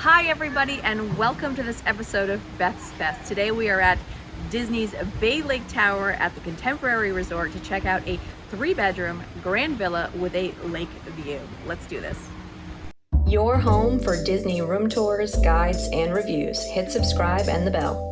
Hi everybody and welcome to this episode of Beth's Fest. Today we are at Disney's Bay Lake Tower at the Contemporary Resort to check out a 3-bedroom grand villa with a lake view. Let's do this. Your home for Disney room tours, guides, and reviews. Hit subscribe and the bell.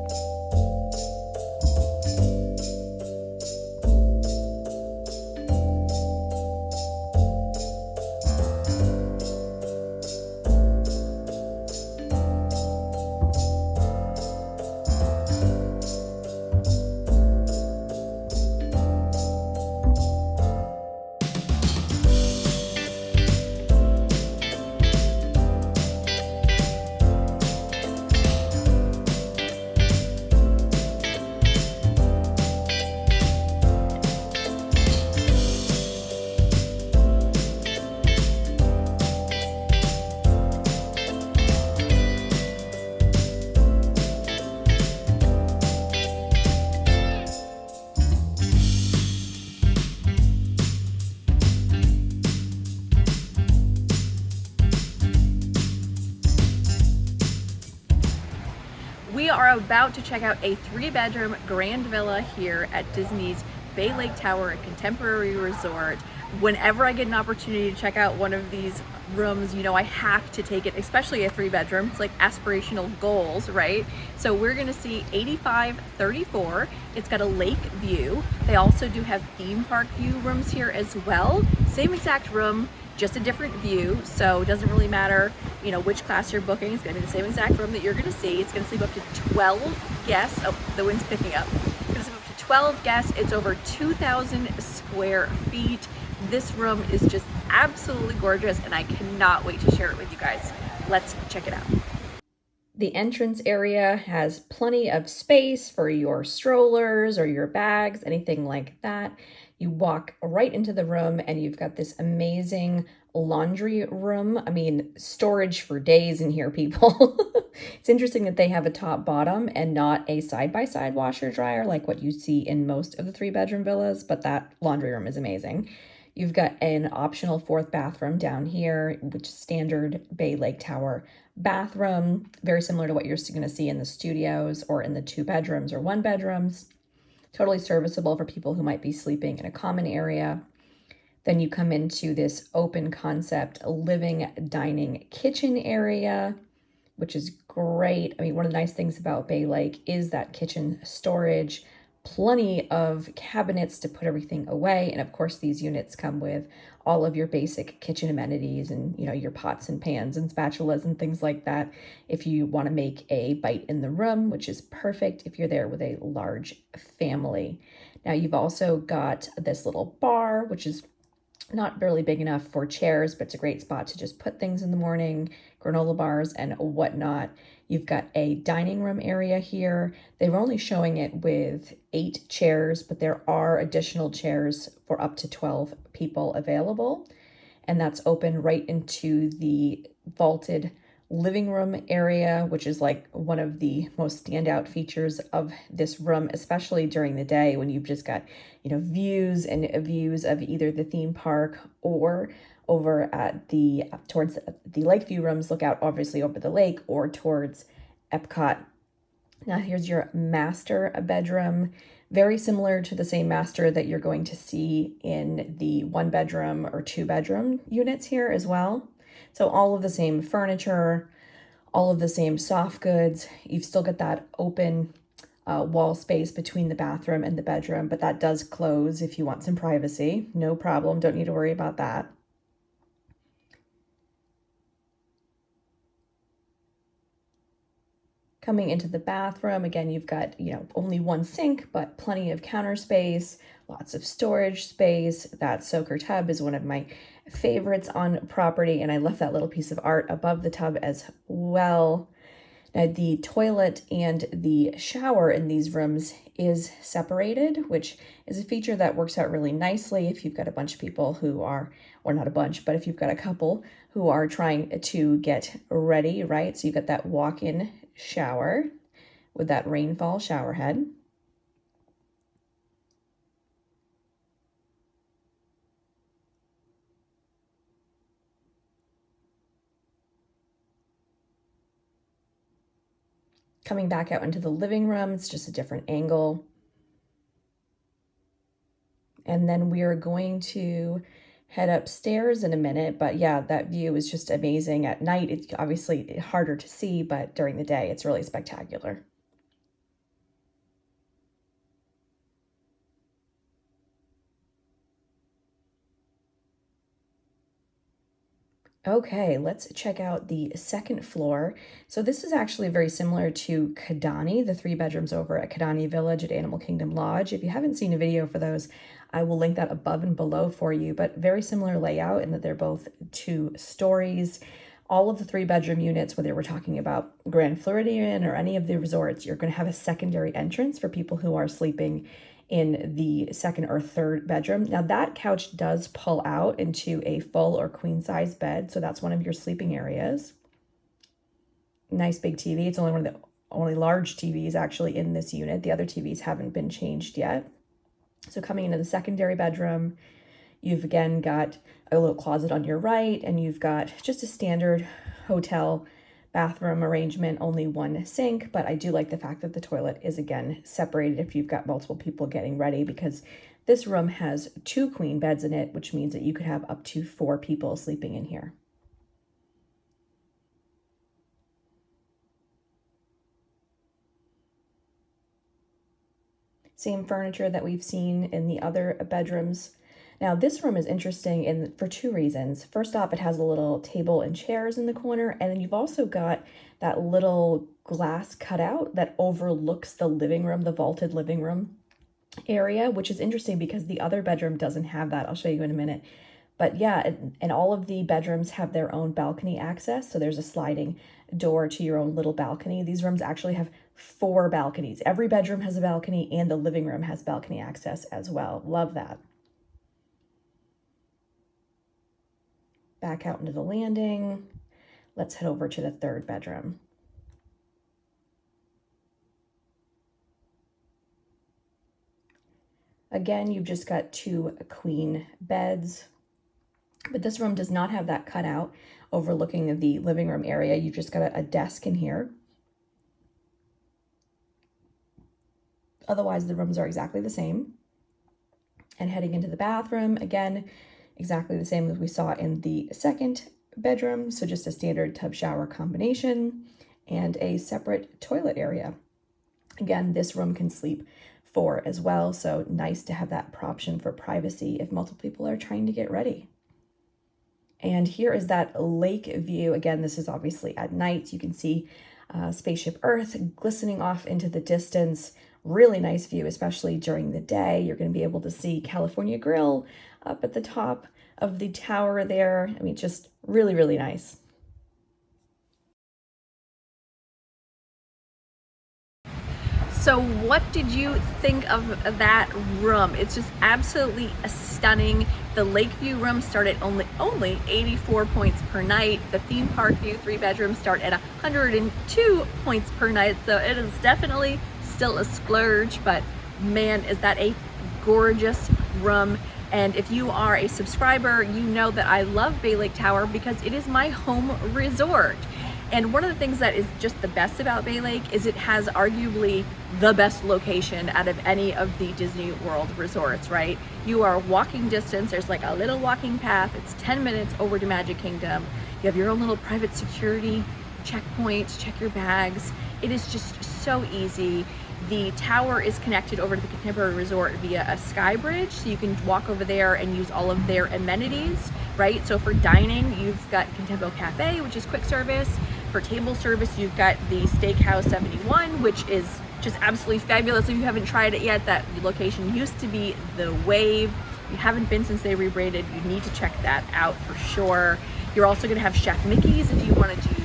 We are about to check out a 3-bedroom grand villa here at Disney's Bay Lake Tower Contemporary Resort. Whenever I get an opportunity to check out one of these rooms, you know I have to take it, especially a 3-bedroom. It's like aspirational goals, right? So we're gonna see 8534. It's got a lake view. They also do have theme park view rooms here as well. Same exact room, just a different view, so it doesn't really matter, you know, which class you're booking. It's gonna be the same exact room that you're gonna see. It's gonna sleep up to 12 guests. Oh, the wind's picking up. It's gonna sleep up to 12 guests. It's over 2,000 square feet. This room is just absolutely gorgeous, and I cannot wait to share it with you guys. Let's check it out. The entrance area has plenty of space for your strollers or your bags, anything like that. You walk right into the room and you've got this amazing laundry room. I mean, storage for days in here, people. It's interesting that they have a top bottom and not a side-by-side washer dryer like what you see in most of the 3-bedroom villas, but that laundry room is amazing. You've got an optional 4th bathroom down here, which is standard Bay Lake Tower bathroom, very similar to what you're going to see in the studios or in the 2 bedrooms or 1 bedrooms. Totally serviceable for people who might be sleeping in a common area. Then you come into this open concept living, dining, kitchen area, which is great. I mean, one of the nice things about Bay Lake is that kitchen storage, plenty of cabinets to put everything away. And of course, these units come with all of your basic kitchen amenities and, you know, your pots and pans and spatulas and things like that. If you want to make a bite in the room, which is perfect if you're there with a large family. Now you've also got this little bar, which is not barely big enough for chairs, but it's a great spot to just put things in the morning, granola bars and whatnot. You've got a dining room area here. They were only showing it with 8 chairs, but there are additional chairs for up to 12 people available. And that's open right into the vaulted living room area, which is like one of the most standout features of this room, especially during the day when you've just got, you know, views of either the theme park or over at towards the Lakeview rooms. Look out obviously over the lake or towards Epcot. Now here's your master bedroom, very similar to the same master that you're going to see in the 1-bedroom or 2-bedroom units here as well. So all of the same furniture, all of the same soft goods. You've still got that open wall space between the bathroom and the bedroom, but that does close if you want some privacy. No problem, don't need to worry about that. Coming into the bathroom, again, you've got, you know, only 1 sink, but plenty of counter space, lots of storage space. That soaker tub is one of my favorites on property, and I left that little piece of art above the tub as well. Now, the toilet and the shower in these rooms is separated, which is a feature that works out really nicely if you've got a bunch of people who are, or not a bunch, but if you've got a couple who are trying to get ready, right? So you've got that walk-in shower with that rainfall shower head. Coming back out into the living room, it's just a different angle. And then we are going to head upstairs in a minute, but yeah, that view is just amazing. At night, it's obviously harder to see, but during the day, it's really spectacular. Okay, let's check out the second floor. So this is actually very similar to Kidani, the 3 bedrooms over at Kidani Village at Animal Kingdom Lodge. If you haven't seen a video for those, I will link that above and below for you, but very similar layout in that they're both 2 stories. All of the 3 bedroom units, whether we're talking about Grand Floridian or any of the resorts, you're going to have a secondary entrance for people who are sleeping in the second or third bedroom. Now that couch does pull out into a full or queen size bed, so that's one of your sleeping areas. Nice big TV. It's only one of the only large TVs actually in this unit. The other TVs haven't been changed yet. So coming into the secondary bedroom, you've again got a little closet on your right, and you've got just a standard hotel bathroom arrangement, only 1 sink, but I do like the fact that the toilet is again separated if you've got multiple people getting ready, because this room has 2 queen beds in it, which means that you could have up to 4 people sleeping in here. Same furniture that we've seen in the other bedrooms. Now this room is interesting for 2 reasons. First off, it has a little table and chairs in the corner, and then you've also got that little glass cutout that overlooks the living room, the vaulted living room area, which is interesting because the other bedroom doesn't have that. I'll show you in a minute. But yeah, and all of the bedrooms have their own balcony access. So there's a sliding door to your own little balcony. These rooms actually have 4 balconies. Every bedroom has a balcony, and the living room has balcony access as well. Love that. Back out into the landing. Let's head over to the 3rd bedroom. Again, you've just got 2 queen beds, but this room does not have that cutout overlooking the living room area. You've just got a desk in here. Otherwise, the rooms are exactly the same. And heading into the bathroom, again, exactly the same as we saw in the 2nd bedroom. So just a standard tub shower combination and a separate toilet area. Again, this room can sleep 4 as well. So nice to have that option for privacy if multiple people are trying to get ready. And here is that lake view. Again, this is obviously at night. You can see Spaceship Earth glistening off into the distance. Really nice view, especially during the day. You're going to be able to see California Grill up at the top of the tower there. I mean, just really, really nice. So what did you think of that room? It's just absolutely stunning. The Lakeview room start at only 84 points per night. The theme park view 3 bedrooms start at 102 points per night. So it is definitely still a splurge, but man, is that a gorgeous room. And if you are a subscriber, you know that I love Bay Lake Tower because it is my home resort. And one of the things that is just the best about Bay Lake is it has arguably the best location out of any of the Disney World resorts, right? You are walking distance. There's like a little walking path. It's 10 minutes over to Magic Kingdom. You have your own little private security checkpoint, check your bags. It is just so easy. The tower is connected over to the Contemporary Resort via a sky bridge, so you can walk over there and use all of their amenities, right? So for dining, you've got Contempo Cafe, which is quick service. For table service, you've got the Steakhouse 71, which is just absolutely fabulous. If you haven't tried it yet, that location used to be the Wave. If you haven't been since they rebranded, you need to check that out for sure. You're also going to have Chef Mickey's if you want to do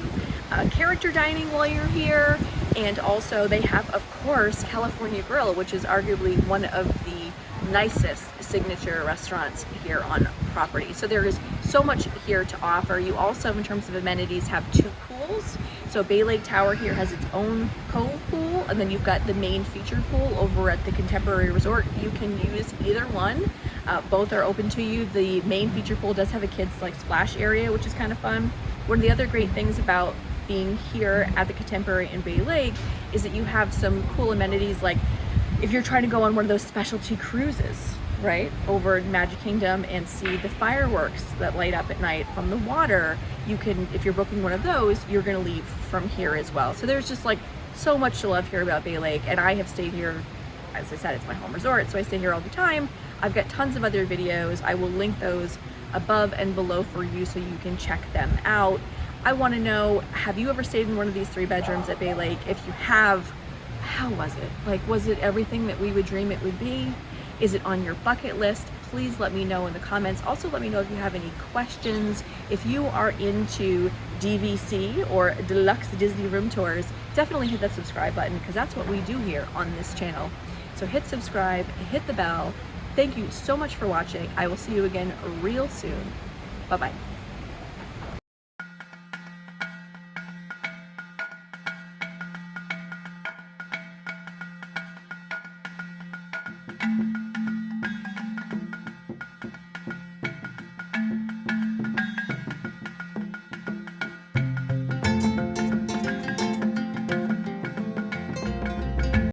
character dining while you're here. And also they have, of course, California Grill, which is arguably one of the nicest signature restaurants here on property. So there is so much here to offer. You also, in terms of amenities, have 2 pools. So Bay Lake Tower here has its own cove pool, and then you've got the main featured pool over at the Contemporary Resort. You can use either one. Both are open to you. The main feature pool does have a kids like splash area, which is kind of fun. One of the other great things about being here at the Contemporary in Bay Lake is that you have some cool amenities, like if you're trying to go on one of those specialty cruises, right, over in Magic Kingdom and see the fireworks that light up at night from the water, you can, if you're booking one of those, you're gonna leave from here as well. So there's just like so much to love here about Bay Lake, and I have stayed here, as I said, it's my home resort, so I stay here all the time. I've got tons of other videos. I will link those above and below for you so you can check them out. I want to know, have you ever stayed in one of these 3 bedrooms at Bay Lake? If you have, how was it? Like, was it everything that we would dream it would be? Is it on your bucket list? Please let me know in the comments. Also, let me know if you have any questions. If you are into DVC or deluxe Disney room tours, definitely hit that subscribe button, because that's what we do here on this channel. So hit subscribe, hit the bell. Thank you so much for watching. I will see you again real soon. Bye-bye.